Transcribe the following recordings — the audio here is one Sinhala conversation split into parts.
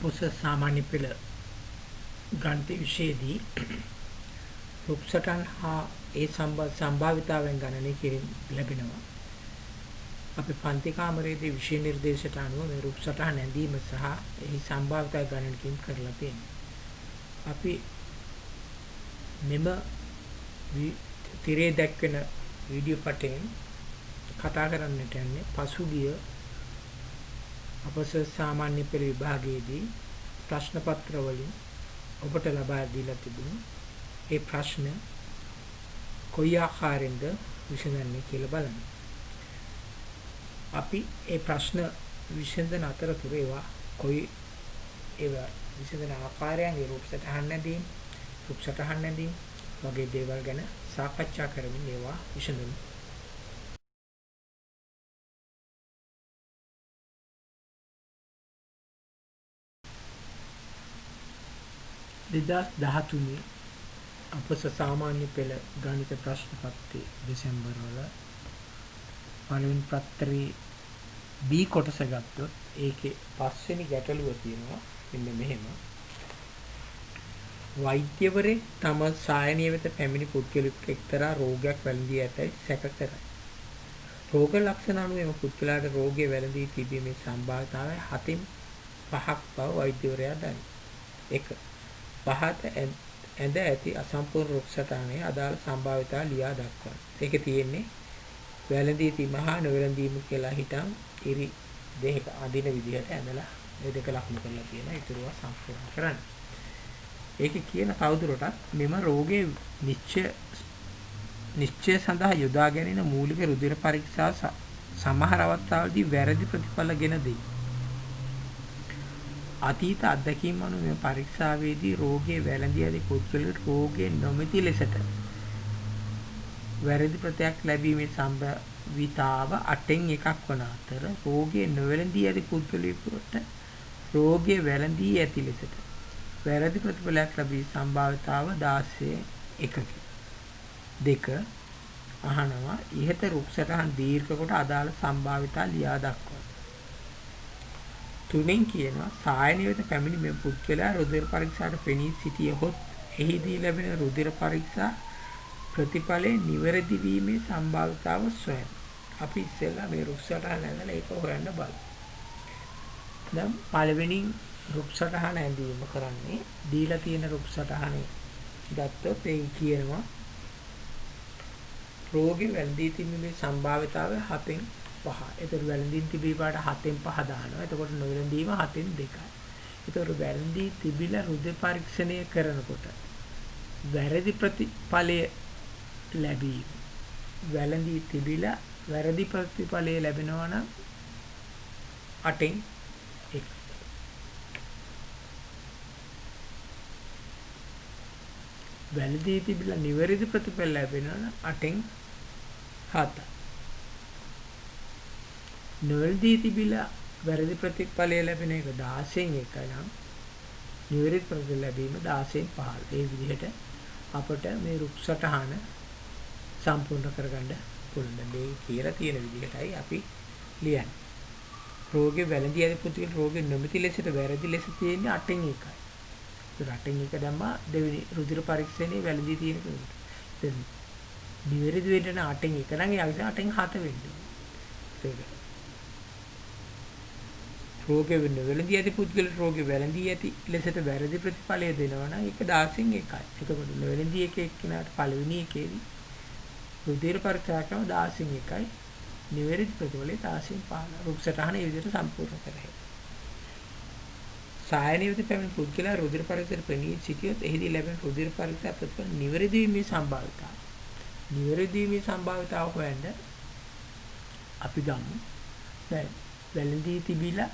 අපොස සාමාන්‍ය පෙළ ගණිත විෂයේදී රුක්සටන් හා ඒ සම්භාවිතාවෙන් ගණනය කිරීම ලැබෙනවා. අපි පන්ති කාමරයේදී විෂය නිර්දේශයට අනුව මේ රුක්සටහන් ඇඳීම සහ එහි සම්භාවිතාව ගණනය කිරීම කරලා තියෙනවා. අපි මෙම තිරේ දැක්වෙන වීඩියෝ පටයෙන් කතා කරන්නට යන්නේ පසුගිය අපොස සාමාන්‍ය පෙළ විභාගයේදී ප්‍රශ්න පත්‍ර වලින් ඔබට ලබා දීලා තිබුණු ඒ ප්‍රශ්න කොයි ආකාරයෙන්ද විසඳන්නේ කියලා බලන්න. අපි ඒ ප්‍රශ්න විසඳන අතරතුර ඒවා විසඳන ආකාරයන් රූපසටහන් නැදීම් වගේ දේවල් ගැන සාකච්ඡා කරමින් ඒවා විසඳමු. 2013 අපොස සාමාන්‍ය පෙළ ගණිත ප්‍රශ්න පත්‍රය දෙසැම්බර් වල පළවෙනි පත්‍රයේ B කොටස ගත්තොත් ඒකේ පස්වෙනි ගැටලුව තියෙනවා මෙන්න මෙහෙම. වෛද්‍යවරේ තම සායනීය වෙත පැමිණි පුද්ගලෙක් එක්තරා රෝගයක් වැළඳී ඇතැයි සැක කරයි. රෝග ලක්ෂණ අනුව එම පුද්ගලයාට රෝගය වැළඳී තිබීමේ සම්භාවිතාවය 7න් 5ක් බව වෛද්‍යවරයා දනී. 1. පහත ඇඳ ඇති අසම්පූර්ණ රුක්සටහනේ අදාළ සම්භාවිතාව ලියා දක්වන්න. ඒකේ තියෙන්නේ වැළඳී තීම හා නොවැළඳීම කියලා හිතන් ඉරි දෙක අදින විදිහට ඇඳලා මේ දෙක ලකුණු කරලා තියෙන ඊටුරුව සම්පූර්ණ කරන්න. ඒකේ කියන කවුරුරටත් මෙම රෝගයේ නිශ්චය සඳහා යොදා ගැනීම මූලික රුධිර පරීක්ෂා සමහර අවස්ථාවලදී වැරදි ප්‍රතිඵල ගෙන දෙයි. අතීත අත්දැකීම් අනුව මේ පරීක්ෂාවේදී රෝගයේ වැළඳී ඇති පුද්ගලයාට රෝගයේ නොමැති ලෙසට වැරදි ප්‍රත්‍යක් ලැබීමේ සම්භාවිතාව 8න් 1ක් වන අතර රෝගයේ නොවැළඳී ඇති පුද්ගලයෙකුට රෝගයේ වැළඳී ඇති ලෙසට වැරදි ප්‍රතිඵලයක් ලැබී සම්භාවිතාව 16 2 අහනවා ඉහත රුක්සටහන් දීර්ඝ කොට අදාළ සම්භාවිතා ලියා දක්වන්න. 3න් කියනවා සායනීය වෙත පැමිණි මේ පුද්ගලයා රුධිර පරීක්ෂාවට පෙනී සිටියහොත් එහිදී ලැබෙන රුධිර පරීක්ෂා ප්‍රතිඵලයේ නිවැරදි වීමේ සම්භාවිතාව සොයන්න. අපි ඉස්සෙල්ලා මේ රුක්සටහන ඇඳලා ඒක හොයන්න බලමු. දැන් පළවෙනි රුක්සටහන ඇඳීම කරන්නේ දීලා තියෙන රුක්සටහනේ ගත්තොත් ඒ කියනවා රෝගී වැළඳී තිබීමේ සම්භාවිතාව 7න් 5. ඒතර වැළඳී තිබීමට 7න් 5 දානවා. එතකොට නොවැළඳීම 7න් 2යි. ඒතර වැළඳී තිබිලා රුධිර පරීක්ෂණය කරනකොට වැරදි ප්‍රතිඵලය ලැබීම වැළඳී තිබිලා වැරදි ප්‍රතිඵලය ලැබෙනවා නම් 8න් 1. වැළඳී තිබිලා නිවැරදි ප්‍රතිඵල ලැබෙනවා නම් 8න් 7. නොවැළඳී තිබිලා වැරදි ප්‍රතිඵලය ලැබෙන එක 16න් 1 නම් නිවැරදි ප්‍රතිඵල ලැබීම 16න් 15. ඒ විදිහට අපට මේ රුක්සටහන සම්පූර්ණ කරගන්න පුළුවන්. මේ කියලා තියෙන විදිහටයි අපි ලියන්නේ. රෝගේ වැළඳී ඇති පුද්ගල රෝගේ නොමැති ලෙසට වැරදි ලෙස තියෙන්නේ 8න් 1යි. ඒ 8න් 1 දැම්මා දෙවෙනි රුධිර පරීක්ෂණයේ වැළඳී තියෙන කෙනෙකුට. දැන් නිවැරදි වෙන්න 8න් 1 නම් ඒ 8න් 7 වෙන්න ඕනේ. රෝගේ වැළඳී ඇති පුද්ගල රෝගේ වැළඳී ඇති ලෙසට වැරදි ප්‍රතිඵලය දෙනවා නම් ඒක 16න් 1යි. එතකොට වැළඳී එකේ එක්කිනාට පළවෙනි එකේදී රුධිර පරීක්ෂා කරන 16න් 1යි. නිවැරදි ප්‍රතිඵලය 16න් 15. රුක්සටහන ඒ විදිහට සම්පූර්ණ කරගන්න. සායනීය වෙත පැමිණි පුද්ගලයා රුධිර පරීක්ෂාවට පෙනී සිටියොත් එහිදී ලැබෙන රුධිර පරීක්ෂා ප්‍රතිඵල නිවැරදි වීමේ සම්භාවිතාව. නිවැරදි වීමේ සම්භාවිතාව හොයන්න අපි ගමු. දැන් වැළඳී තිබිලා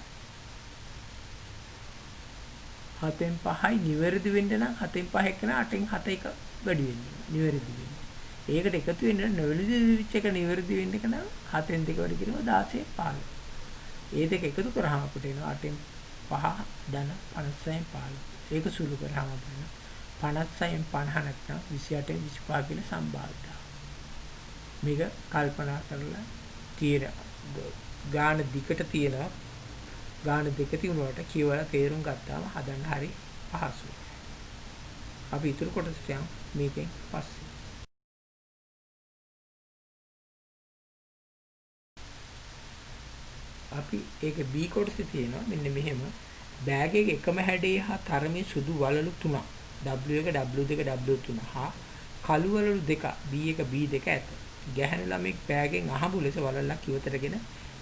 7න් 5යි නිවැරදි වෙන්න නම් 7න් 5 එක්කන 8න් 7 එක වැඩි වෙන්නේ. නිවැරදි වෙන්න. ඒකට එකතු වෙන්න නොවැළඳි වෙච්ච එක නිවැරදි වෙන්න එක නම් 7න් 2 වැඩි කිරීම 16න් 15. ඒ දෙක එකතු කරාම අපිට එනවා 8න් 5 ධන 56න් 15. ඒක සුළු කරාම අපිට 56න් 50 නැත්නම් 28න් 25 කියලා සම්භාවිතාව. මේක කල්පනා කරලා තියෙන ගාන දිකට තියෙනවා ගාන දෙක තියුණාට කියවලා තේරුම් ගත්තාම හදන්න හරි පහසුයි. අපි ඊටු කොටසට යමු මේකෙන් පස්සේ. අපි ඒක B කොටසේ තියෙනවා මෙන්න මෙහෙම බෑග් එකේ එකම හැඩේ හා තරමේ සුදු වලලු තුනක් W1 W2 W3 හා කළු වලලු දෙක B1 B2 ඇත. ගැහැණු ළමෙක් බෑගෙන් අහඹු ලෙස වලල්ලක් ඉවතටගෙන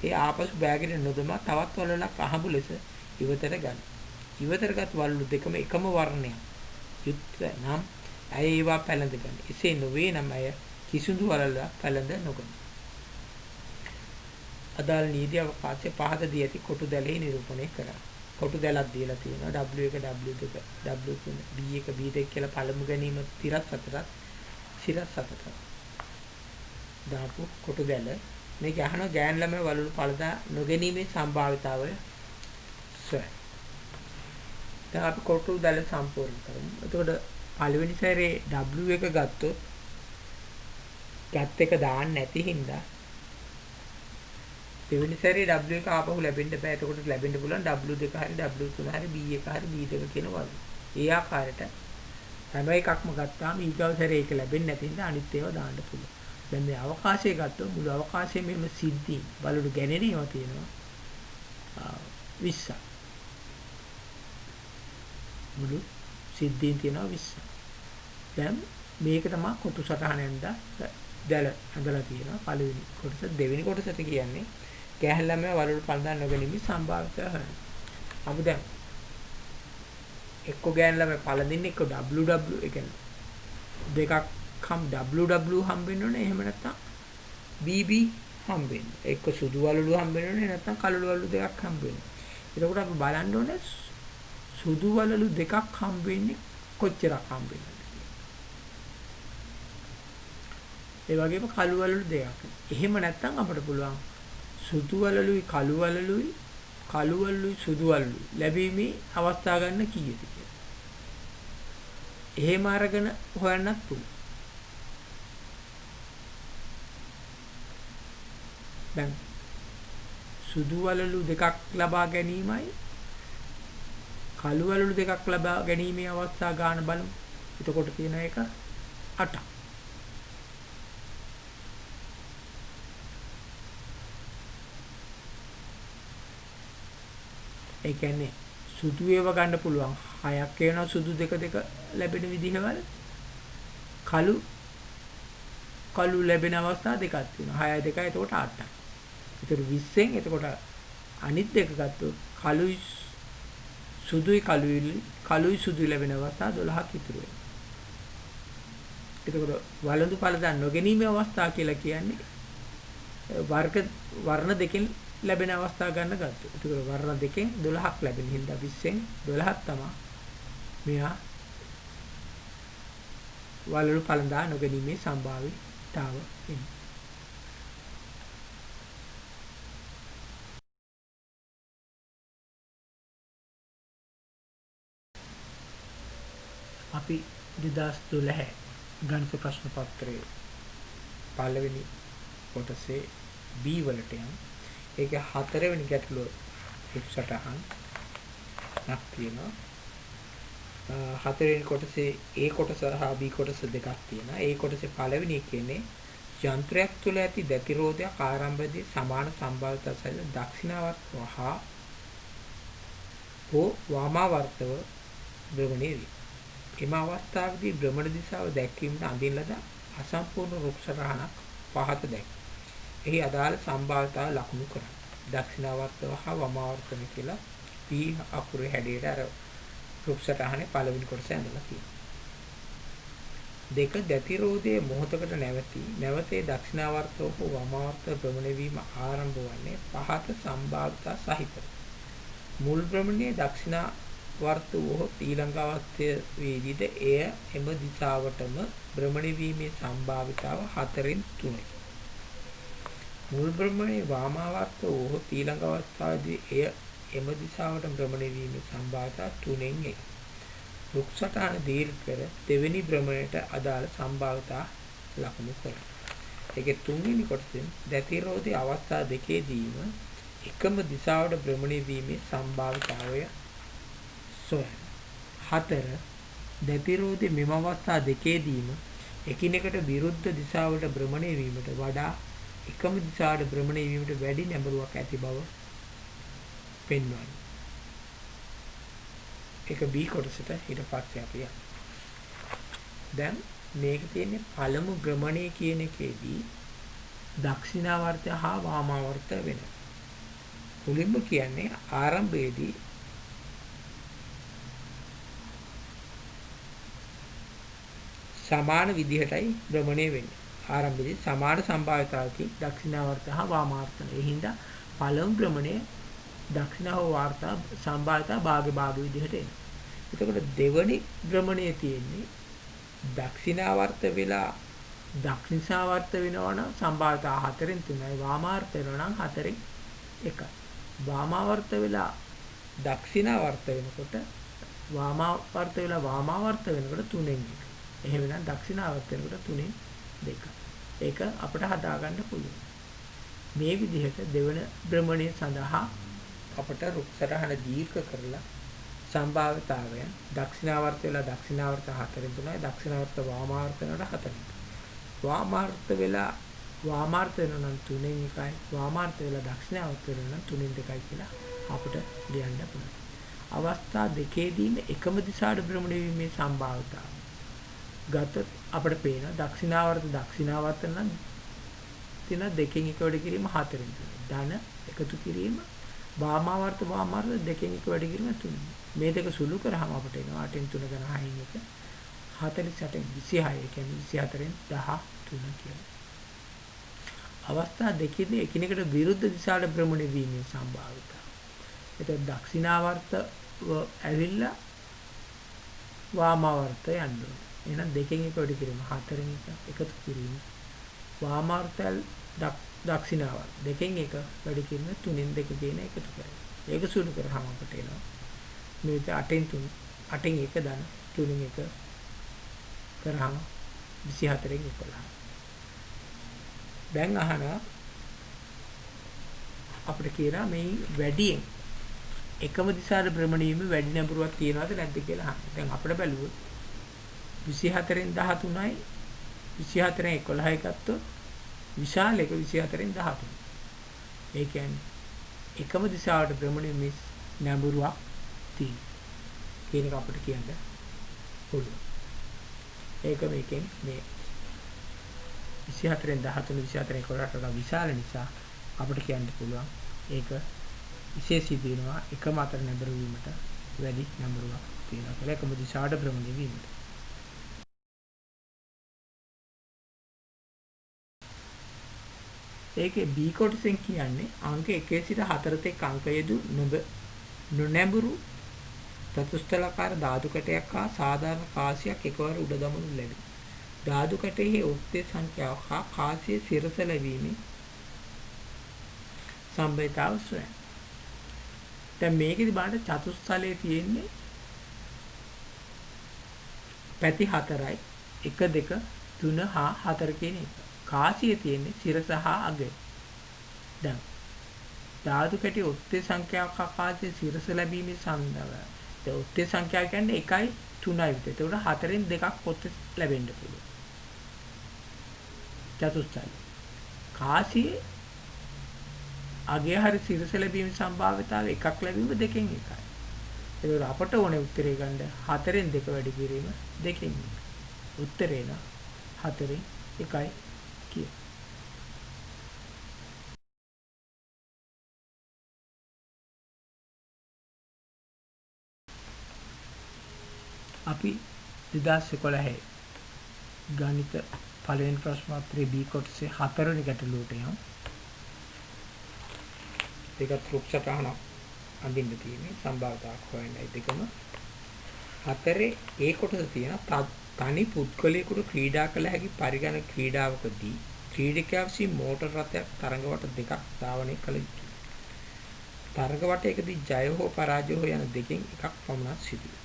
ඒ ආපසු බෑගෙට නොදමා තවත් වලල්ලක් අහඹු ලෙස ඉවතට ගන්න. ඉවතටගත් වලලු දෙකම එකම වර්ණයක්. යුක්ත නම් ඇය ඒවා පැලඳ ගන්න. එසේ නොවේ නම් ඇය කිසිදු වලල්ලක් පැලඳ නොගන්න. අදාළ නීති අවකාශයේ පහත දී ඇති කොටු දැලෙහි නිරූපණය කරා. කොටු දැලක් දීලා තියෙනවා W1 W2 W3 B1 B2 කියලා පළමු ගැනීම තිරස් අතරත් සිරස් අතරත් දාපු කොටු දැල මේක අහන ගෑන් ළමයි වලලු පළදා නොගැනීමේ සම්භාවිතාවය සොය. දැන් අපි කොටු දැල සම්පූර්ණ කරමු. එතකොට පළවෙනි සැරේ W1 ගත්තොත් ගැත් එක දාන්න නැති හින්දා දෙවෙනි සැරේ W1 ආපහු ලැබෙන්න බෑ. එතකොට ලැබෙන්න පුළුවන් W2 හරි W3 හරි B1 හරි B2 කියන වල. ඒ ආකාරයට හැම එකක්ම ගත්තාම ඊගව සැරේ ඒක ලැබෙන්නේ නැති හින්දා අනිත් ඒවා දාන්න පුළුවන්. දැන් මේ අවකාශය ගත්තොත් මුළු අවකාශයේ මෙහෙම සිද්ධි බලලු ගැනෙනවා තියෙනවා 20ක්. මුළු සිද්ධීන් තියෙනවා 20ක්. දැන් මේක තමයි කොටු සටහනෙන්ද දැල හදලා තියෙනවා. පළවෙනි කොටස දෙවෙනි කොටසට කියන්නේ ගැහැල්ලාම වලලු පළඳා නොගැනීමේ සම්භාවිතය හොයන්න. අපි දැන් එක්ක ගැහැල්ලාම පළඳින්න එක්ක WW ඒ කියන්නේ දෙකක් WW හම්බෙන්න ඕනේ. එහෙම නැත්නම් BB හම්බෙන්න. එක්ක සුදු වලලු හම්බෙන්න ඕනේ නැත්නම් කළු වලලු දෙකක් හම්බෙන්න. එතකොට අපි බලන්න ඕනේ සුදු වලලු දෙකක් හම්බෙන්නේ කොච්චරක් හම්බෙන්නද කියලා. ඒ වගේම කළු වලලු දෙකක්. එහෙම නැත්නම් අපිට පුළුවන් සුදු වලලුයි කළු වලලුයි සුදු වලලුයි ලැබීමේ අවස්ථා ගන්න කීයද කියලා. එහෙම අරගෙන හොයන්නත් පුළුවන්. දැන් සුදු වලලු දෙකක් ලබා ගැනීමයි කළු වලලු දෙකක් ලබා ගැනීමේ අවස්ථා ගන්න බලමු. එතකොට තියෙන එක 8ක්. ඒ කියන්නේ සුදු ඒවා ගන්න පුළුවන් 6ක් වෙනවා සුදු දෙක ලැබෙන විදිහවල කළු ලැබෙන අවස්ථා දෙකක් තියෙනවා 6යි 2යි එතකොට 8යි. ඒතර 20න් එතකොට අනිත් දෙක ගත්තොත් කළුයි සුදුයි ලැබෙන අවස්ථා 12ක් ඉතුරු වෙනවා. එතකොට වළඳු පළදා නොගැනීමේ අවස්ථා කියලා කියන්නේ වර්ණ දෙකෙන් ලැබෙන අවස්ථා ගන්න ගත්තොත්. ඒතකොට වර්ණ දෙකෙන් 12ක් ලැබෙන හින්දා 20න් 12ක් තමයි මෙහා වලලු පළඳා නොගැනීමේ සම්භාවිතාව එන්නේ. අපි 2012 ගණිත ප්‍රශ්න පත්‍රයේ පළවෙනි කොටසේ B වලට යමු. ඒකේ හතරවෙනි ගැටලුව සටහන් නක් තියෙනවා. හතරවෙනි කොටසේ A කොටස හා B කොටස දෙකක් තියෙනවා. A කොටසේ පළවෙනි එකේනේ යන්ත්‍රයක් තුළ ඇති දැතිරෝධයක් ආරම්භයේදී සමාන සම්භාවිතා සහිත දක්ෂිනාවර්තව හා වාමාවර්තව භ්‍රමණය වේ. එම අවස්ථාවේදී භ්‍රමණ දිශාව දැක්වීමට අඳින ලද අසම්පූර්ණ රුක් සටහනක් පහත දැක්වේ. එහි අදාළ සම්භාවිතාව ලකුණු කරන්න. දක්ෂිනාවර්තව හා වමාවර්තන කියලා P අකුරේ හැඩයට අර රුක් සටහනේ පළවෙනි කොටස ඇඳලා තියෙනවා. දෙක දැතිරෝධයේ මොහොතකට නැවතේ දක්ෂිනාවර්තව හෝ වමාවර්තව භ්‍රමණය වීම ආරම්භ වන්නේ පහත සම්භාවිතා සහිතව. මුල් භ්‍රමණයේ දක්ෂිනාවර්ත වූ ඊළඟ අවස්ථාවේදීද එය එම දිශාවටම භ්‍රමණය වීමේ සම්භාවිතාව 4න් 3යි. මුල් භ්‍රමණයේ වාමාවර්ත වූ ඊළඟ අවස්ථාවේදී එය එම දිශාවට භ්‍රමණය වීමේ සම්භාවිතාව 3න් 1. රුක් සටහන දීර්ඝ කර දෙවෙනි භ්‍රමණයට අදාළ සම්භාවිතා ලකුණු කරනවා. ඒකේ තුන්වෙනි කොටසෙන් දැතිරෝධී අවස්ථා දෙකේදීම එකම දිශාවට භ්‍රමණය වීමේ සම්භාවිතාවය සොයන. 4. දැතිරෝධි මෙම අවස්ථා දෙකේදීම එකිනෙකට විරුද්ධ දිශාවට භ්‍රමණය වීමට වඩා එකම දිශාවට භ්‍රමණය වීමට වැඩි නැඹුරුවක් ඇති බව පෙන්වන්නේ. ඒක B කොටසට ඊට පස්සේ අපි යනවා. දැන් මේක තියෙන්නේ පළමු භ්‍රමණය කියන එකේදී දක්ෂිනාවර්තය හා වාමාවර්තය වෙනවා. මුලින්ම කියන්නේ ආරම්භයේදී සමාන විදිහටයි භ්‍රමණය වෙන්නේ. ආරම්භයේදී සමාන සම්භාවිතාවකින් දක්ෂිනාවර්තය හා වාමාවර්තය. ඒ හින්දා පළමු භ්‍රමණය දක්ෂිනාව වාර්තා සම්භාවිතා භාග විදිහට එනවා. එතකොට දෙවනි භ්‍රමණය තියෙන්නේ දක්ෂිනාවර්ත වෙලා දක්ෂිනාවර්ත වෙනවා නම් සම්භාවිතා 4න් 3යි වාමාවර්ත වෙනවා නම් 4න් 1යි. වාමාවර්ත වෙලා දක්ෂිනාවර්ත වෙනකොට වාමාවර්ත වෙලා වාමාවර්ත වෙනකොට 3න් 1. එහෙම නම් දක්ෂිනාවර්ත වෙනකොට 3න් 2. ඒක අපිට හදා ගන්න පුළුවන්. මේ විදිහට දෙවන භ්‍රමණය සඳහා අපට රුක්සරහන දීර්ඝ කරලා සම්භාවිතාවයන් දක්ෂිනාවර්ත වෙලා දක්ෂිනාවර්ත 4න් 3යි දක්ෂිනාවර්ත වාමාවර්ත වෙනකොට 4න් 1. වාමාවර්ත වෙලා වාමාවර්ත වෙනවා නම් 3න් 1යි වාමාවර්ත වෙලා දක්ෂිනාවර්ත වෙනවා නම් 3න් 2යි කියලා අපිට ලියන්න පුළුවන්. අවස්ථා දෙකේදීම එකම දිශාවට භ්‍රමණය වීමේ සම්භාවිතාව ගතොත් අපිට පේනවා දක්ෂිනාවර්ත නම් තියෙන දෙකෙන් එක වැඩි කිරීම 4න් 3. ධන එකතු කිරීම වාමාවර්ත දෙකෙන් එක වැඩි කිරීම 3. මේ දෙක සුළු කරාම අපිට එනවා 8න් 3 ගන්න 6න් 1 48න් 26. ඒ කියන්නේ 24න් 13 කියලා. අවස්ථා දෙකේදී එකිනෙකට විරුද්ධ දිශාවට භ්‍රමණය වීමේ සම්භාවිතාව. එතකොට දක්ෂිනාවර්ත ඇවිල්ලා වාමාවර්ත යන්න ඕනේ. එහෙනම් දෙකෙන් එක වැඩි කිරීම 4න් 1 එකතු කිරීම වාමාවර්තල් දක්ෂිනාවර්ත දෙකෙන් එක වැඩි කිරීම 3න් 2 කියන එකතු කරගන්න. ඒක සුළු කරාම අපට එනවා මේ 8න් 3 8න් 1 දන 3න් 1 කරාම 24න් 11. දැන් අහනවා අපිට කියනවා මේ වැඩියෙන් එකම දිශාවට භ්‍රමණය වීම වැඩි නැඹුරුවක් තියනවද නැද්ද කියලා අහනවා. දැන් අපිට බැලුවොත් 24න් 13යි 24න් 11යි ගත්තොත් විශාල එක 24න් 13. ඒ කියන්නේ එකම දිශාවට භ්‍රමණය වීම නැඹුරුවක් තියෙනවා. කියන එක අපිට කියන්න පුළුවන්. ඒක මේකෙන් මේ 24න් 13 24න් 11ට වඩා විශාල නිසා අපිට කියන්න පුළුවන් ඒක විශේෂී දිනවා එකම අතර නැඹුරු වීමට වැඩි නැඹුරුවක් තියෙනවා කියලා එකම දිශාවට භ්‍රමණය වීමට. ඒකේ B කොටසෙන් කියන්නේ අංක 1 සිට 4 තෙක් අංක යෙදු නොනැඹුරු චතුස්තලාකාර ධාතු කැටයක් හා සාධාරණ කාසියක් එකවර උඩ දමනු ලැබේ. ධාතු කැටයේ ඔත්තේ සංඛ්‍යාව හා කාසියේ සිරස ලැබීමේ සම්භාවිතාව සොයන. දැන් මේකෙදි බලන්න චතුස්තලයේ තියෙන්නේ පැති 4යි 1 2 3 හා 4 කියන එක. කාසියේ තියෙන්නේ සිරස හා අගය. දැන් ධාතු කැටයේ ඔත්තේ සංඛ්‍යාවක් හා කාසියේ සිරස ලැබීමේ සම්භාවය. ඒ ඔත්තේ සංඛ්‍යාව කියන්නේ 1යි 3යි විතර. ඒකට 4න් 2ක් ඔත්තේ ලැබෙන්න පුළුවන්. චතුස්තලය. කාසියේ අගය හරි සිරස ලැබීමේ සම්භාවිතාව එකක් ලැබීම දෙකෙන් එකයි. ඒක අපට ඕනේ උත්තරේ ගන්න 4න් 2 වැඩි කිරීම දෙකෙන් 1. උත්තරේ න 4න් 1යි කිය. අපි 2011 ගණිත පළවෙනි ප්‍රශ්න පත්‍රයේ B කොටසේ 4 වෙනි ගැටලුවට යමු. ඒකත් රුක්සටහන අඳින්න තියෙන්නේ සම්භාවිතාවක් හොයන්නයි දෙකම. 4 ඒ කොටස තියෙන තනි පුද්ගලයෙකුට ක්‍රීඩා කළ හැකි පරිගණක ක්‍රීඩාවකදී ක්‍රීඩකයා විසින් මෝටර රථයක් තරඟ වට දෙකක් ධාවනය කළ යුතුයි. තරඟ වටයකදී ජය හෝ පරාජය හෝ යන දෙකෙන් එකක් පමණක් සිදුවේ.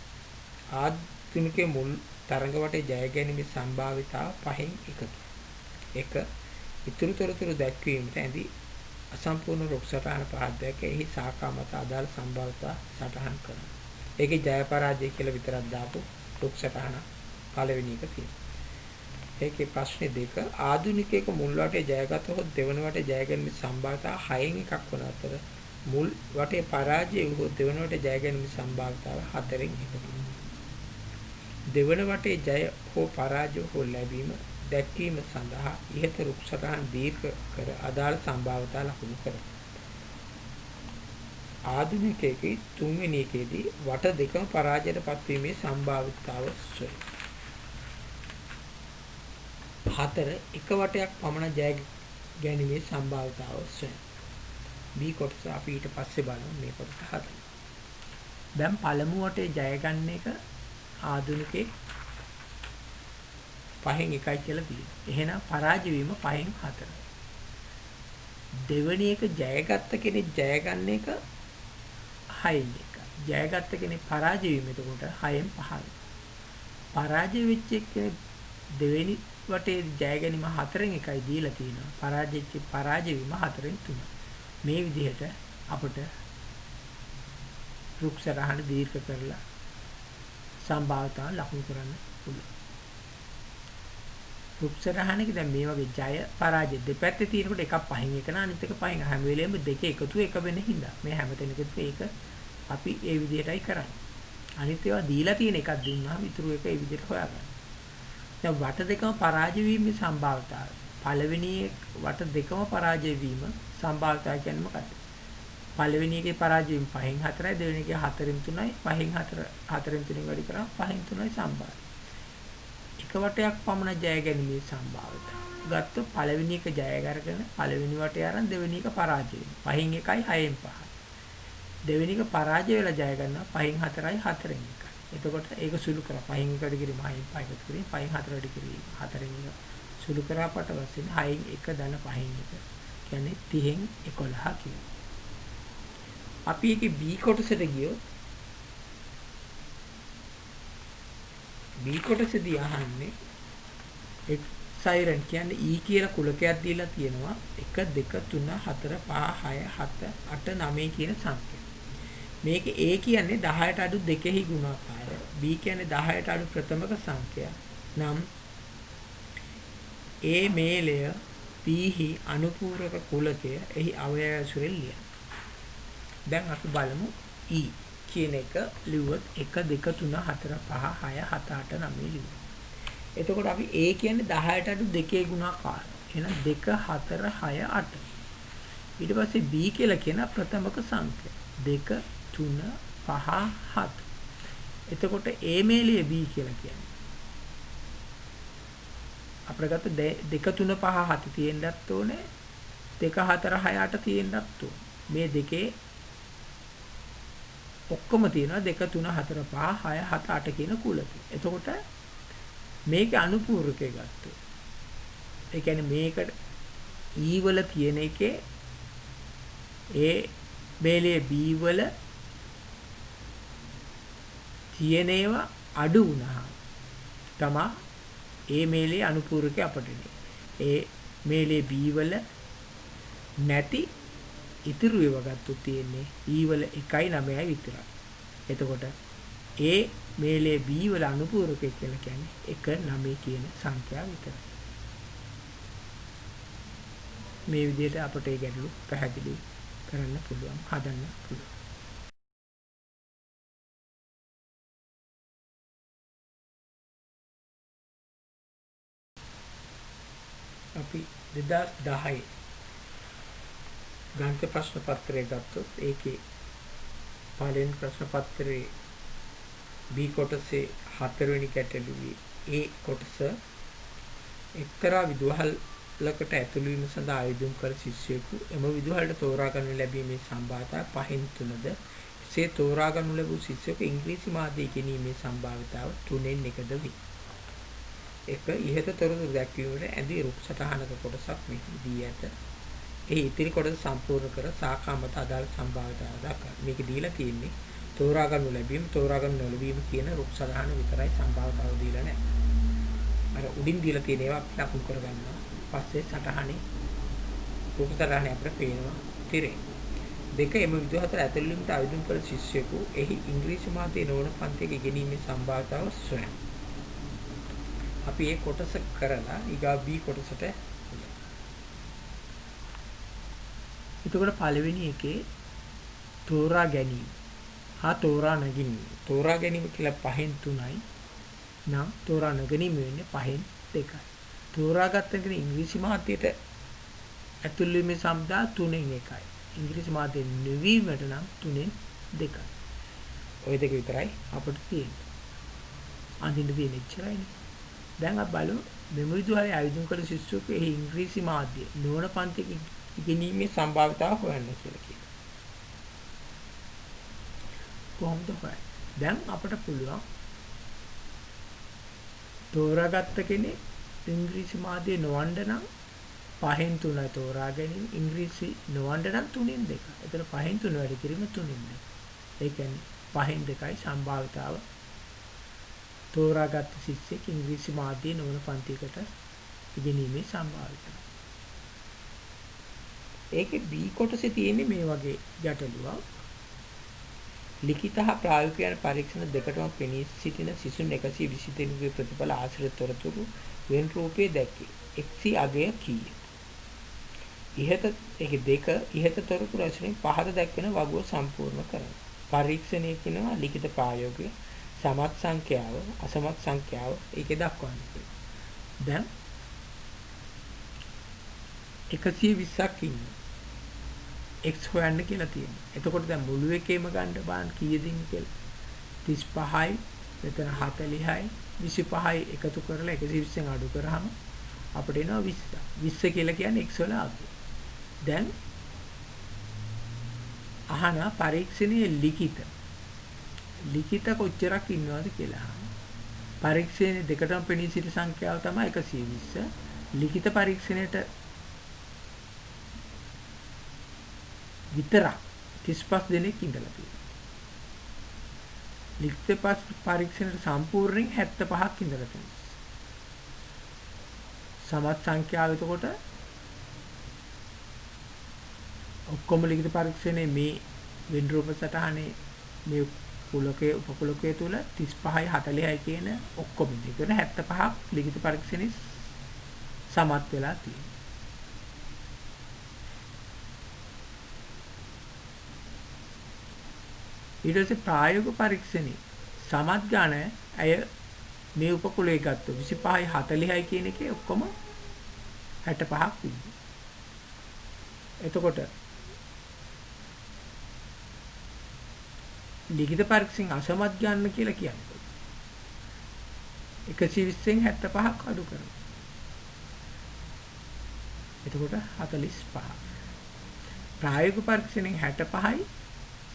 ආධුනිකයේ මුල් තරඟ වටේ ජය ගැනීමේ සම්භාවිතාව 5න් 1. 1. ඉතුරු තොරතුරු දැක්වීමට ඇඳි අසම්පූර්ණ රුක් සටහන පාදයක එහි සාකා මත අදාළ සම්භාවිතා සටහන් කරනවා. ඒකේ ජය පරාජය කියලා විතරක් දාපු රුක් සටහන පළවෙනි එක තියෙනවා. ඒකේ ප්‍රශ්නේ දෙක ආධුනිකයක මුල් වටේ ජයගතහොත් දෙවන වටේ ජය ගැනීම සම්භාවිතාව 6න් එකක් වන අතර මුල් වටේ පරාජය වුවොත් දෙවන වටේ ජය ගැනීම සම්භාවිතාව 4න් එකකි. දෙවන වටේ ජය හෝ පරාජය හෝ ලැබීම දැක්වීම සඳහා ඉහත රුක් සටහන් දීර්ඝ කර අදාළ සම්භාවිතා ලකුණු කරයි. ආධුනිකයෙකි තුන්වෙනි එකේදී වට දෙකම පරාජයට පත්වීමේ සම්භාවිතාව සොයයි. 4 එක වටයක් පමණ ජය ගැනීමේ සම්භාවිතාව සොයයි. B කොටස අපි ඊට පස්සේ බලමු මේ කොටස 4. දැන් පළමු වටේ ජය ගන්න එක ආධුනිකේ 5න් 1යි කියලා තියෙනවා. එහෙනම් පරාජය වීම 5න් 4. දෙවෙනි එක ජයගත්ත කෙනෙක් ජය ගන්න එක 6න් 1. ජයගත්ත කෙනෙක් පරාජය වීම එතකොට 6න් 5යි. පරාජය වෙච්ච කෙනෙක් දෙවෙනි වටේ ජය ගැනීම 4න් 1යි දීලා තියෙනවා. පරාජය වීම 4න් 3. මේ විදිහට අපිට රුක් සටහන දීර්ඝ කරලා සම්භාවිතාව ලකුණු කරන්න පුළුවන්. රුක් සටහනක දැන් මේ වගේ ජය පරාජය දෙපැත්තේ තියෙනකොට එකක් 5න් 1 නා අනිත් එක 5න් හැම වෙලෙම දෙක එකතු එක වෙන හින්දා මේ හැම තැනකදී ඒක අපි ඒ විදිහටයි කරන්නේ. අනිත් ඒවා දීලා තියෙන එකක් දුන්නාම ඉතුරු එක ඒ විදිහට හොයාගන්න. දැන් වට දෙකම පරාජය වීමේ සම්භාවිතාව. පළවෙනි වට දෙකම පරාජය වීම සම්භාවිතාව කියන්නේ මොකක්ද? පළවෙනි එකේ පරාජය වීම 5න් 4යි, දෙවෙනි එකේ 4න් 3යි, 5න් 4න් 3න් වැඩි කරා 5න් 3යි සම්භාවිතාව. එක වටයක් පමණ ජය ගැනීමේ සම්භාවිතාව. ගත්තොත් පළවෙනි එක ජය අරගෙන පළවෙනි වටේ අරන් දෙවෙනි එක පරාජය වෙනවා. 5න් 1යි 6න් 5යි. දෙවෙනි එක පරාජය වෙලා ජය ගන්නවා 5න් 4යි 4න් 1යි. එතකොට ඒක සුළු කරා 5න් 1 වැඩි කිරීම 6න් 5 එකතු කිරීම 5න් 4 වැඩි කිරීම 4න් 1 සුළු කරාට පස්සේ 6න් 1 ධන 5න් 1 කියන්නේ 30න් 11 කියනවා. අපි ඒකේ B කොටසට ගියොත් B කොටසදී අහන්නේ එක් සයිරන් කියන්නේ E කියලා කුලකයක් දීලා තියෙනවා 1 2 3 4 5 6 7 8 9 කියන සංඛ්‍යා. මේක A කියන්නේ 10ට අඩු 2හි ගුණාකාරය. B කියන්නේ 10ට අඩු ප්‍රථමක සංඛ්‍යා. නම් A මේලය P හි අනුපූරක කුලකය එහි අවයව සුරෙන් ලියන්න. දැන් අපි බලමු E කියන එක ලිව්වොත් 1 2 3 4 5 6 7 8 9 ලිව්වා. එතකොට අපි A කියන්නේ 10ට අඩු 2 ගුණාකාරය. එහෙනම් 2 4 6 8. ඊට පස්සේ B කියලා කියන ප්‍රථමක සංඛ්‍යා. 2 3 5 7. එතකොට A මේලිය B කියලා කියන්නේ. අපිට ගත්ත 2 3 5 7 තියෙන්නත් ඕනේ. 2 4 6 8 තියෙන්නත් ඕනේ. මේ දෙකේ ඔක්කොම තියෙනවා 2 3 4 5 6 7 8 කියන කුලකේ. එතකොට මේකේ අනුපූරකය ගත්තොත් ඒ කියන්නේ මේකට E වල තියෙන එකේ A මේලේ B වල තියෙන ඒවා අඩු වුණා. තමා A මේලේ අනුපූරකය අපට නේ. A මේලේ B වල නැති ඉතුරු ඒවා ගත්තොත් තියෙන්නේ E වල 1යි 9යි විතරයි. එතකොට A මේලේ B වල අනුපූරකය කියලා කියන්නේ 1 9 කියන සංඛ්‍යාව විතරයි. මේ විදිහට අපට ඒ ගැටලු පැහැදිලි කරන්න පුළුවන්, හදන්න පුළුවන්. අපි 2010 ගණිත ප්‍රශ්න පත්‍රය ගත්තොත් ඒකේ පළවෙනි ප්‍රශ්න පත්‍රයේ B කොටසේ 4 වෙනි ගැටලුවේ A කොටස එක්තරා විදුහලකට ඇතුළු වීම සඳහා ආයෝජන කර ශිෂ්‍යයෙකු එම විදුහලට තෝරා ගන්න ලැබීමේ සම්භාවිතාව 5න් 3ද එසේ තෝරා ගනු ලැබූ ශිෂ්‍යයෙකු ඉංග්‍රීසි මාධ්‍ය ඉගෙනීමේ සම්භාවිතාව 3න් 1ද වේ. එක ඉහත තොරතුරු දැක්වීමට ඇදී රුක් සටහනක කොටසක් මෙහි දී ඇත. ඒ ඉතිරි කොටස සම්පූර්ණ කර සාකා මත අදාළ සම්භාවිතාව දක්වන්න. මේක දීලා තියෙන්නේ තෝරා ගන්නු ලැබීම, තෝරා ගන්නු නොලැබීම කියන රුක් සටහන විතරයි සම්භාවිතාව දීලා නැහැ. අර උඩින් දීලා තියෙන ඒවා අපි ලකුණු කරගන්නවා. පස්සේ සටහනේ රූපතරහණය අපිට පේනවා තිරේ. දෙක එම විදුහතර ඇතුළු වීමට ආයුධම් කළ ශිෂ්‍යයෙකු එහි ඉංග්‍රීසි මාධ්‍යයේ නොවන පන්තියක ඉගෙනීමේ සම්භාවිතාව සොයන. අපි ඒ කොටස කරලා ඊගා B කොටසට එතකොට පළවෙනි එකේ තෝරා ගැනීම හා තෝරා නැගීම. තෝරා ගැනීම කියලා 5න් 3යි. නම් තෝරා නැගීම වෙන්නේ 5න් 2යි. තෝරා ගන්න කෙනෙක් ඉංග්‍රීසි මාධ්‍යයට ඇතුළු වීමේ සම්දා 3න් 1යි. ඉංග්‍රීසි මාධ්‍යයෙන් නිවීමට නම් 3න් 2යි. ওই දෙක විතරයි අපිට තියෙන්නේ. අඳින්න තියෙන ඉච්චරයිනේ. දැන් අපි බලමු මෙමරි දුහරේ ආයුධම් කළ ශිෂ්‍යයෙකු එහි ඉංග්‍රීසි මාධ්‍ය නොවන පන්තියක ඉගෙනීමේ සම්භාවිතාව හොයන්න කියලා කියනවා. කොහොමද හොයන්නේ? දැන් අපිට පුළුවන් තෝරාගත්ත කෙනෙක් ඉංග්‍රීසි මාධ්‍ය නොවන්න නම් 5න් 3යි තෝරා ගැනීම. ඉංග්‍රීසි නොවන්න නම් 3න් 2යි. එතන 5න් 3 වැඩි කිරීම 3න් 2. ඒ කියන්නේ 5න් 2යි සම්භාවිතාව. තෝරාගත් ශිෂ්‍යෙක් ඉංග්‍රීසි මාධ්‍ය නොවන පන්තියකට ඉගෙනීමේ සම්භාවිතාව. ඒකේ B කොටසේ තියෙන්නේ මේ වගේ ගැටලුවක්. ලිඛිත හා ප්‍රායෝගික යන පරීක්ෂණ දෙකටම පෙනී සිටින සිසුන් 120 දෙනෙකුගේ ප්‍රතිඵල ආශ්‍රිත තොරතුරු වෙන රූපයේ දැක්කේ. එක්සි අගය කීය? ඒකේ දෙක ඉහත තොරතුරු ඇසුරින් පහත දැක්වෙන වගුව සම්පූර්ණ කරනවා. පරීක්ෂණයේ කියනවා ලිඛිත ප්‍රායෝගික සමත් සංඛ්‍යාව අසමත් සංඛ්‍යාව ඒකේ දක්වන්නේ. දැන් 120ක් ඉන්නේ. x හොයන්න කියලා තියෙනවා. එතකොට දැන් මුළු එකේම ගන්න බාන්න කීයද ඉන්නේ කියලා. 35යි මෙතන 40යි 25යි එකතු කරලා 120න් අඩු කරාම අපිට එනවා 20. 20 කියලා කියන්නේ x වල අගය. දැන් අහන පරීක්ෂණයේ ලිඛිත කොච්චරක් ඉන්නවද කියලා. පරීක්ෂණයේ දෙකටම පෙනී සිටි සංඛ්‍යාව තමයි 120. ලිඛිත පරීක්ෂණයට විතරක් 35 දෙනෙක් ඉඳලා තියෙනවා. ලිඛිත පරීක්ෂණයට සම්පූර්ණයෙන් 75ක් ඉඳලා තියෙනවා. සමත් සංඛ්‍යාව එතකොට ඔක්කොම ලිඛිත පරීක්ෂණයේ මේ වෙන් රූප සටහනේ මේ කුලකයේ උපකුලකයේ තුල 35යි 40යි කියන ඔක්කොම ඉඳලා 75ක් ලිඛිත පරීක්ෂණේ සමත් වෙලා තියෙනවා. ඊට පස්සේ ප්‍රායෝගික පරීක්ෂණේ සමත් ගාන අය මේ උපකුලයේ ගත්ත 25යි 40යි කියන එකේ ඔක්කොම 65ක් විදිහට. එතකොට ලිඛිත පරීක්ෂෙන් අසමත් ගන්න කියලා කියන්නේ 120න් 75ක් අඩු කරනවා. එතකොට 45. ප්‍රායෝගික පරීක්ෂණෙන් 65යි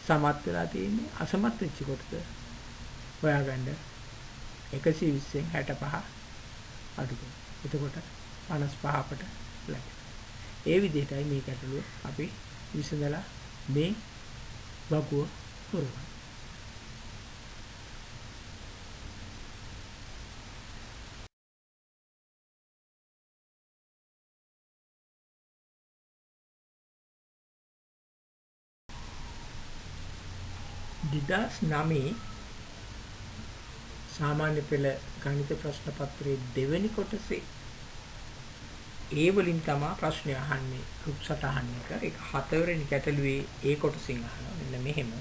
සමත් වෙලා තියෙන්නේ අසමත් වෙච්ච කොටද හොයාගන්න 120න් 65 අඩු කරනවා. එතකොට 55 අපට ලැබෙනවා. ඒ විදිහටයි මේ ගැටලුව අපි විසඳලා මේ වගුව පුරවන්නේ. දිදාස් 9 සාමාන්‍ය පෙළ ගණිත ප්‍රශ්න පත්‍රයේ දෙවෙනි කොටසේ ඒ වලින් තමයි ප්‍රශ්න අහන්නේ රුක් සටහන් එක. ඒක හතරවෙනි ගැටලුවේ ඒ කොටසින් අහනවා. මෙන්න මෙහෙම.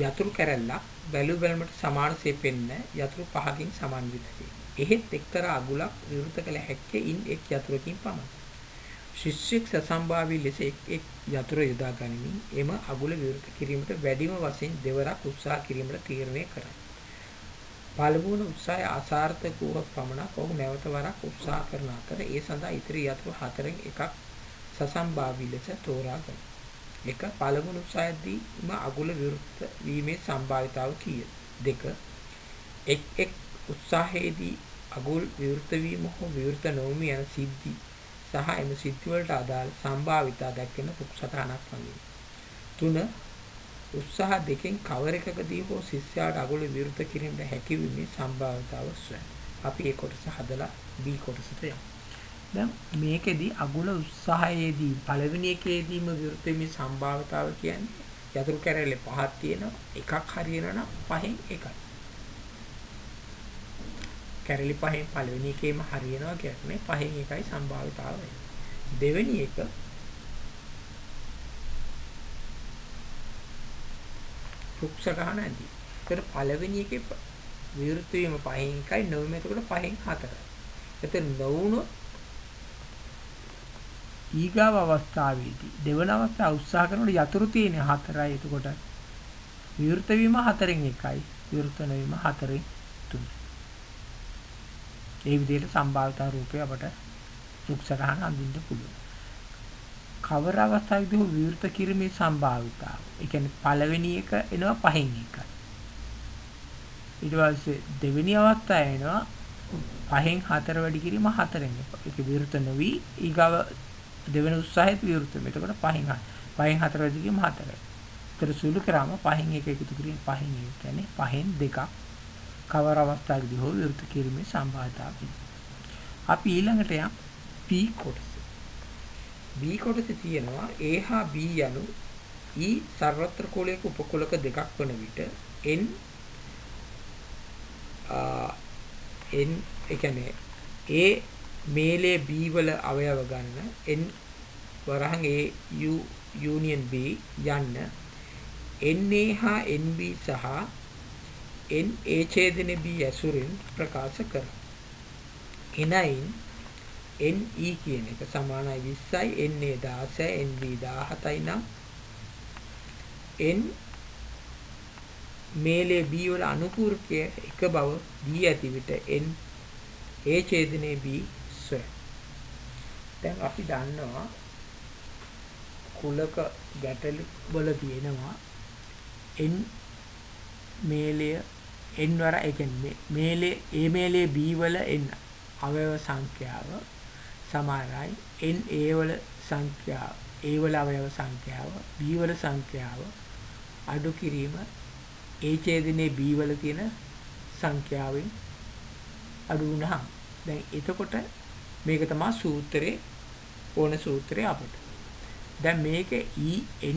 යතුරු කැරැල්ලක් බැලු බැලමට සමානසේ පෙන්න යතුරු පහකින් සමන්විත වේ. එහෙත් එක්තරා අගුලක් විවෘත කළ හැක්කේ ඉන් එක් යතුරකින් පමණයි. ශිෂ්‍යෙක් සසම්භාවී ලෙස එක් යතුර යොදා ගනිමින් එම අගුල විවෘත කිරීමට වැඩිම වශයෙන් දෙවරක් උත්සාහ කිරීමට තීරණය කරයි. පළමු වන උත්සාහය අසාර්ථක වූ පමණක් ඔහු නැවත වරක් උත්සාහ කරන අතර ඒ සඳහා ඉතිරි යතුරු හතරෙන් එකක් සසම්භාවී ලෙස තෝරා ගනී. 1. පළමු උත්සාහයේදීම අගුල විවෘත වීමේ සම්භාවිතාව කීයද? 2. එක් උත්සාහයේදී අගුල් විවෘත වීම හෝ විවෘත නොවීම යන සිද්ධි සහ එම සිද්ධි වලට අදාළ සම්භාවිතා දක්වන රුක් සටහනක් වගේ. 3. උත්සාහ දෙකෙන් කවර එකකදී හෝ ශිෂ්‍යයාට අගුල විවෘත කිරීමට හැකියවීමේ සම්භාවිතාව සොයන. අපි මේ කොටස හදලා B කොටසට යමු. දැන් මේකෙදි අගුල උත්සාහයේදී පළවෙනි එකේදීම විවෘත වීමේ සම්භාවිතාව කියන්නේ යතුරු කැරැල්ලේ පහක් තියෙනවා. එකක් හරියනවා නම් පහෙන් එකයි. කැරලි පහෙන් පළවෙනි එකේම හරියනවා කියන්නේ පහෙන් එකයි සම්භාවිතාවය. දෙවෙනි එක රුක්ෂ ගහන ඇති. ඒතර පළවෙනි එකේ විවෘත වීම පහෙන් එකයි නොවීම එතකොට පහෙන් හතරයි. එතන නොවුනොත් ඊගාව අවස්ථාවේදී දෙවන අවස්ථාව උත්සාහ කරනකොට යතුරු තියෙන 4යි එතකොට විවෘත වීම 4න් 1යි විවෘත නොවීම 4න් 3යි. ඒ විදිහට සම්භාවිතා රූපය අපට රුක්සරහන අඳින්න පුළුවන්. කවර අවස්ථාවේදී විවෘත කිරීමේ සම්භාවිතාව. ඒ කියන්නේ පළවෙනි එක එනවා 5න් 1යි. ඊට පස්සේ දෙවෙනි අවස්ථාව එනවා 5න් 4 වැඩි කිරීම 4න් 1. ඒක විවෘත නොවි ඊගාව දෙවෙනි උත්සාහයේත් විවෘත වෙනවා. එතකොට 5න් 4 වැඩි කිරීම 4යි. ඒතර සුළු කරාම 5න් 1 එකතු කිරීම 5න් 1 කියන්නේ 5න් 2ක් කවර අවස්ථාවකදී හෝ විවෘත කිරීමේ සම්භාවිතාවයි. අපි ඊළඟට යම් P කොටස. B කොටසේ තියෙනවා A හා B යනු E සර්වත්‍ර කුලයක උපකුලක දෙකක් වන විට N ඒ කියන්නේ A මේලේ B වල අවයව ගන්න N වරහන් A U union B යන්න NA හා NB සහ NA ඡේදන B ඇසුරින් ප්‍රකාශ කරා. එනයින් NE කියන එක සමානයි 20යි NA 16යි NB 17යි නම් N මේලේ B වල අනුපූරකය එක බව දී ඇති විට N A ඡේදනයේ B සොය. දැන් අපි දන්නවා කුලක ගැටළු වල තියෙනවා N මේලය N වර ඒ කියන්නේ මේලේ A මේලේ B වල N අවයව සංඛ්‍යාව සමානයි N A වල සංඛ්‍යාව A වල අවයව සංඛ්‍යාව B වල සංඛ්‍යාව අඩු කිරීම A ඡේදනයේ B වල තියෙන සංඛ්‍යාවෙන් අඩු වුණා. දැන් එතකොට මේක තමයි සූත්‍රයේ ඕන සූත්‍රය අපිට. දැන් මේක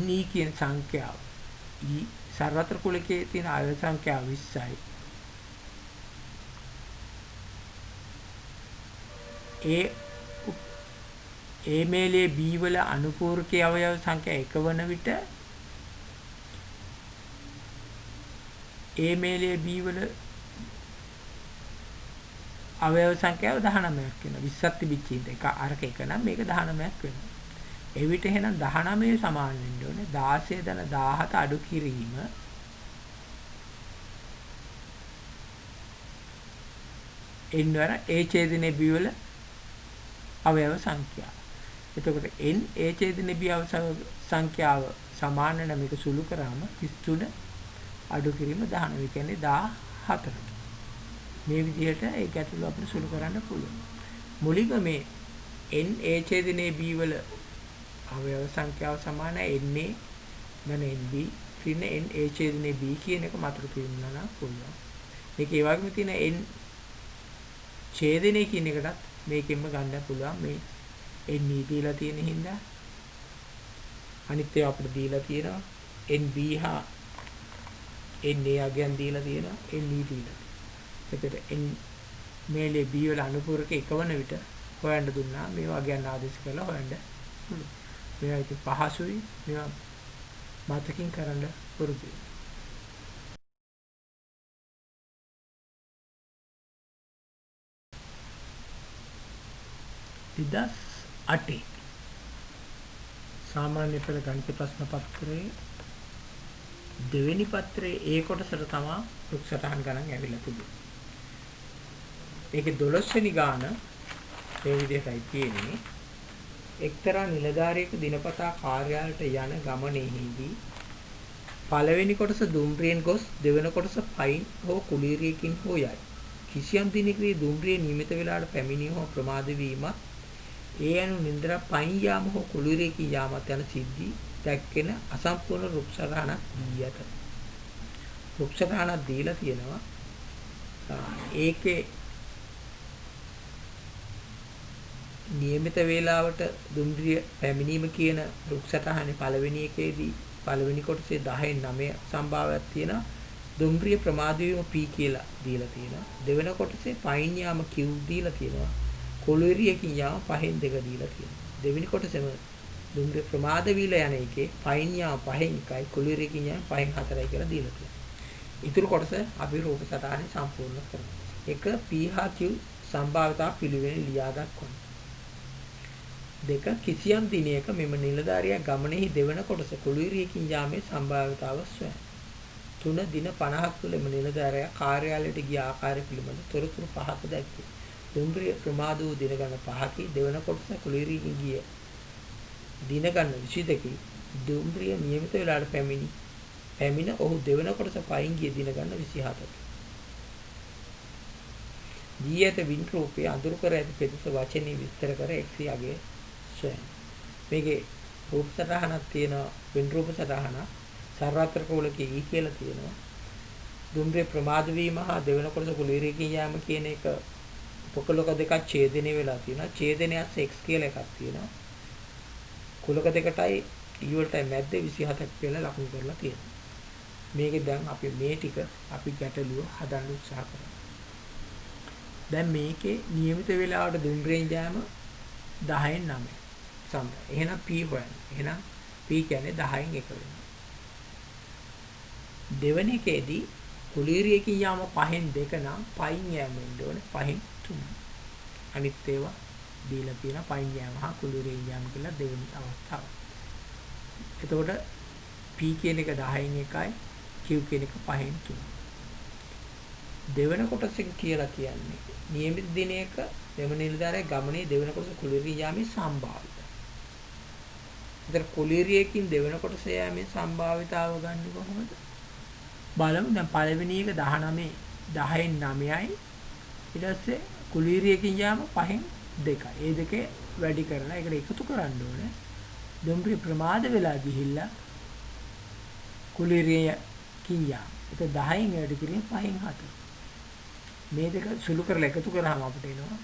NE කියන සංඛ්‍යාව E සර්වත්‍ර කුලකයේ තියෙන අවයව සංඛ්‍යාව 20යි. A මේලේ B වල අනුපූරකයේ අවයව සංඛ්‍යා 1 වන විට A මේලේ B වල අවයව සංඛ්‍යාව 19ක් වෙනවා. 20ක් තිබිච්ච එක අරක එක නම් මේක 19ක් වෙනවා. එවිට එහෙනම් 19 සමාන වෙන්න ඕනේ 16 දන 17 අඩු කිරීම n වර A ඡේදනයේ B වල අවයව සංඛ්‍යාව. එතකොට n A ඡේදනයේ B අවයව සංඛ්‍යාව සමාන නම් මේක සුළු කරාම 33 අඩු කිරීම 19 කියන්නේ 14. මේ විදිහට ඒ ගැටලුව අපිට සුළු කරන්න පුළුවන්. මුලින්ම මේ n A ඡේදනයේ B වල අවයව සංඛ්‍යාව සමානයි NA ධන NB ඍණ N A ඡේදනයේ B කියන එක මතක තියාගන්න නම් පුළුවන්. මේක ඒ වගේම තියෙන N ඡේදනයේ කියන එකටත් මේකෙන්ම ගන්න පුළුවන්. මේ NE දීලා තියෙන හින්දා අනිත් ඒවා අපිට දීලා තියෙනවා NB හා NA අගයන් දීලා තියෙනවා NE දීලා. එතකොට N මේලේ B වල අනුපූරක එකවන විට හොයන්න දුන්නා මේ වගයන් ආදේශ කරලා හොයන්න පුළුවන්. මේවා ඉතින් පහසුයි. මේවා මතකින් කරන්න පුරුදු වෙන්න. 2008 සාමාන්‍ය පෙළ ගණිත ප්‍රශ්න පත්‍රයේ දෙවෙනි පත්‍රයේ ඒ කොටසට තමයි රුක්සටහන් ගණන් ඇවිල්ලා තිබුණේ. ඒකේ 12 වෙනි ගාන මේ විදිහටයි තියෙන්නේ. එක්තරා නිලධාරියෙකු දිනපතා කාර්යාලයට යන ගමනේදී පළවෙනි කොටස දුම්රියෙන් ගොස් දෙවෙනි කොටස පයින් හෝ කුලීරියකින් හෝ යයි. කිසියම් දිනකදී දුම්රිය නියමිත වේලාවට පැමිණීම හෝ ප්‍රමාද වීමත් ඒ අනුව නින්දර පයින් යාම හෝ කුලීරියකින් යාමත් යන සිද්ධි දැක්කෙන අසම්පූර්ණ රුක්සටහනක් දී ඇත. රුක්සටහනක් දීලා තියෙනවා. ඒකේ નિયમિත වේලාවට දුම්රිය පැමිණීම කියන රුක්සටහනේ පළවෙනි එකේදී පළවෙනි කොටසේ 10න් 9 සම්භාවයක් තියෙනවා. දුම්රිය ප්‍රමාද වීම P කියලා දීලා තියෙනවා. දෙවෙනි කොටසේ පයින් යාම Q දීලා තියෙනවා. කොලෙරියකින් යාම 5න් 2 දීලා තියෙනවා. දෙවෙනි කොටසෙම දුම්රිය ප්‍රමාද වීලා යන එකේ පයින් යාම 5න් 1යි කොලෙරියකින් යාම 5න් 4යි කියලා දීලා තියෙනවා. ඊටු කොටස අපි රූප සටහනේ සම්පූර්ණ කරමු. එක P හා Q සම්භාවිතා පිළිවෙලින් ලියා දක්වන්න. දෙක කිසියම් දිනයක මෙම නිලධාරියා ගමනේහි දෙවන කොටස කුළුරියකින් යාමේ සම්භාවිතාව සොයන. 3 දින 50ක් තුළ මෙම නිලධාරියා කාර්යාලයට ගිය ආකාරය පිළිබඳ තොරතුරු 5ක් දැක්වේ. දුම්රිය ප්‍රමාද වූ දින ගණන 5කි දෙවන කොටස කුළුරියකින් ගිය දින ගණන 22කි. දුම්රිය නියමිත වේලාවට පැමිණ ඔහු දෙවන කොටස පයින් ගිය දින ගණන 27කි. දී ඇත වින් රූපයේ අඳුරු කර ඇති පෙදෙස වචනේ විස්තර කර එක්සී අගේ සොයන. මේකේ රූප සටහනක් තියෙනවා වින් රූප සටහන සර්වාත්‍රක වලකී ඊ කියලා තියෙනවා. දුම්රිය ප්‍රමාද වීම හා දෙවන කොටස කුලීරේකින් යාම කියන එක උපකුලක දෙකක් ඡේදනය වෙලා තියෙනවා. ඡේදනයත් x කියලා එකක් තියෙනවා. කුලක දෙකටයි ඊ වලටයි මැද්දේ 27ක් කියලා ලකුණු කරලා තියෙනවා. මේකේ දැන් අපි මේ ටික අපි ගැටලුව හදන්න උත්සාහ කරමු. දැන් මේකේ નિયમિત වේලාවට දුම්රියෙන් යාම 10න් 9 සම්බ. එහෙනම් P හොයන්න. එහෙනම් P කියන්නේ 10න් 1 වෙනවා. දෙවෙනි එකේදී කුලීරියකින් යාම 5න් 2 නම් පයින් යාම වෙන්න ඕනේ 5න් 3. අනිත් ඒවා දීලා තියෙන පයින් යාම හා කුලීරියෙන් යාම කියලා දෙවෙනි අවස්ථාව. එතකොට P කියන එක 10න් 1යි Q කියන එක 5න් 3. දෙවන කොටසෙන් කියලා කියන්නේ નિયમિત දිනයක දෙම නිලධාරියා ගමනේ දෙවන කොටස කුලීරිය යාමේ සම්භාවිතය. ඒතර කුලීරියකින් දෙවන කොටස යාමේ සම්භාවිතාව ගන්න කොහොමද? බලමු දැන් පළවෙනි එක 19 10න් 9යි ඊට පස්සේ කුලීරියකින් යාම 5න් 2යි. ඒ දෙකේ වැඩි කරලා ඒකට එකතු කරන්න ඕනේ. දුම්රිය ප්‍රමාද වෙලා ගිහිල්ලා කුලීරියකින් යාම. ඒක 10න් වැඩි කිරීම 5න් 4. මේ දෙක සුළු කරලා එකතු කරාම අපිට එනවා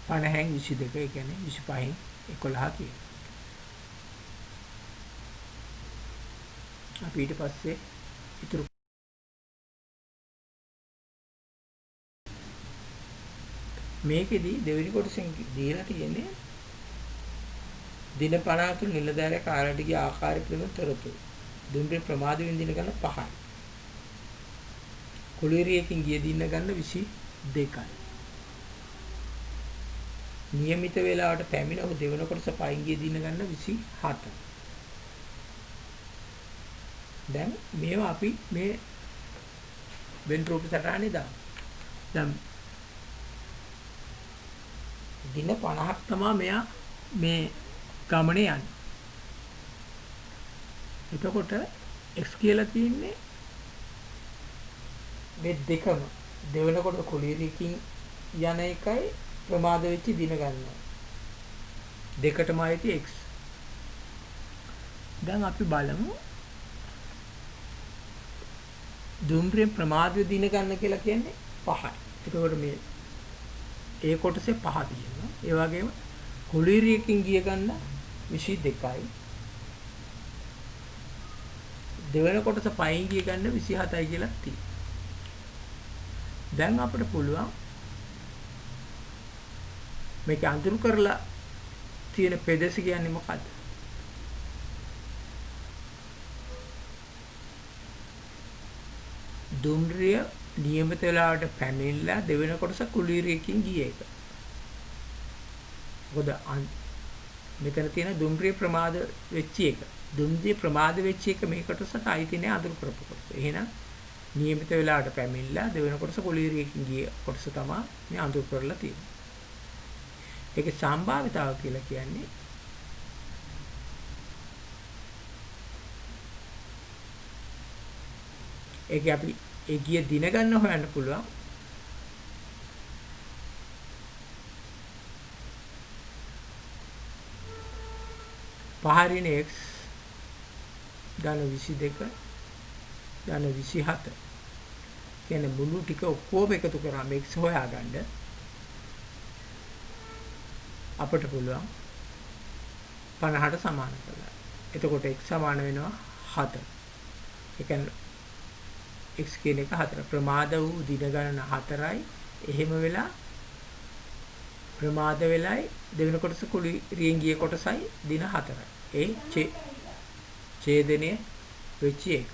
50න් 22 ඒ කියන්නේ 25න් 11 කියන. අපි ඊට පස්සේ ඉතුරු මේකෙදි දෙවෙනි කොටසෙන් දීලා තියෙන්නේ දින 50 තුළ නිලධාරියා කාර්යයට ගිය ආකාරය පිළිබඳ තොරතුරු. දුම්රිය ප්‍රමාද වෙන දින ගන්න 5යි. කුලීරියකින් ගිය දින ගන්න 22යි. નિયમિત වේලාවට පැමිණ ඔහු දෙවන කොටස පයින් ගිය දින ගන්න 27යි. දැන් මේවා අපි මේ වෙන් රූප සටහනේ දාමු. දැන් දින 50ක් තමයි මෙයා මේ ගමනේ යන්නේ. එතකොට x කියලා තියෙන්නේ මේ දෙකම දෙවන කොට කුලීරියකින් යන එකයි ප්‍රමාද වෙච්ච දින ගන්නවා. දෙකටම ආйти x. දැන් අපි බලමු දුම්රිය ප්‍රමාද දින ගන්න කියලා කියන්නේ 5යි. එතකොට මේ ඒ කොටසේ 5 තියෙනවා. ඒ වගේම කුලීරියකින් ගිය ගන්න 22යි. දෙවන කොටස පයින් ගිය ගන්න 27යි කියලා තියෙනවා. දැන් අපිට පුළුවන් මේක අඳුරු කරලා තියෙන පෙදෙස කියන්නේ මොකද්ද? දුම්රිය નિયમિત වේලාවට පැමිණලා දෙවෙන කොටස කුලීරියකින් ගිය එක. මොකද මෙතන තියෙන දුම්රිය ප්‍රමාද වෙච්ච එක. දුම්රිය ප්‍රමාද වෙච්ච එක මේ කොටසට අයිති නෑ අඳුරු කරපු කොටස. එහෙනම් નિયમિત වේලාවට පැමිණලා දෙවෙන කොටස කුලීරියකින් ගිය කොටස තමයි මේ අඳුරු කරලා තියෙන්නේ. ඒකේ සම්භාවිතාව කියලා කියන්නේ ඒක අපි ඒ ගිය දින ගන්න හොයන්න පුළුවන්. පහරින x ධන 22 ධන 27 කියන්නේ මුළු ටික ඔක්කොම එකතු කරාම x හොයාගන්න අපිට පුළුවන් 50ට සමාන කරලා. එතකොට x සමාන වෙනවා 7. ඒ කියන්නේ x කියන එක 4. ප්‍රමාද වූ දින ගණන 4යි. එහෙම වෙලා ප්‍රමාද වෙලයි දෙවෙනි කොටස කුලිරියෙන් ගිය කොටසයි දින 4යි. ඒ ඡේදනය වෙච්ච එක.